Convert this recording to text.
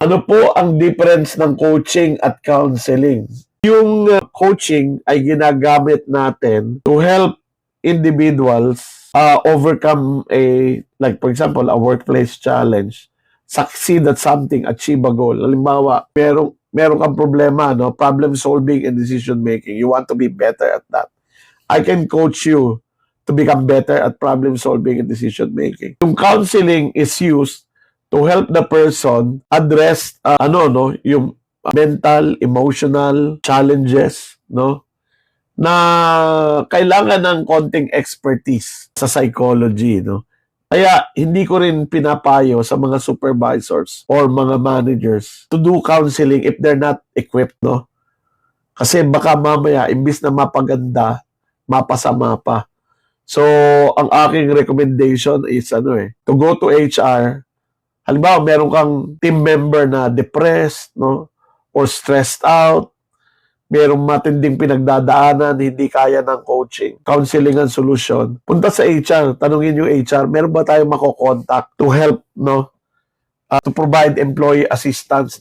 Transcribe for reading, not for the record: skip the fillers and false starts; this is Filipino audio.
Ano po ang difference ng coaching at counseling? Yung coaching ay ginagamit natin to help individuals overcome like for example, a workplace challenge, succeed at something, achieve a goal. Halimbawa, meron kang problema, no? Problem solving and decision making. You want to be better at that. I can coach you to become better at problem solving and decision making. Yung counseling is used to help the person address yung mental, emotional challenges, no? Na kailangan ng konting expertise sa psychology, no? Kaya hindi ko rin pinapayo sa mga supervisors or mga managers to do counseling if they're not equipped, no? Kasi baka mamaya imbis na mapaganda, mapasama pa. So, ang aking recommendation is to go to HR. Halimbawa, meron kang team member na depressed, no? Or stressed out, merong matinding pinagdadaanan, hindi kaya ng coaching, counseling and solution. Punta sa HR, tanungin yung HR, meron ba tayong mako-contact to help, no? To provide employee assistance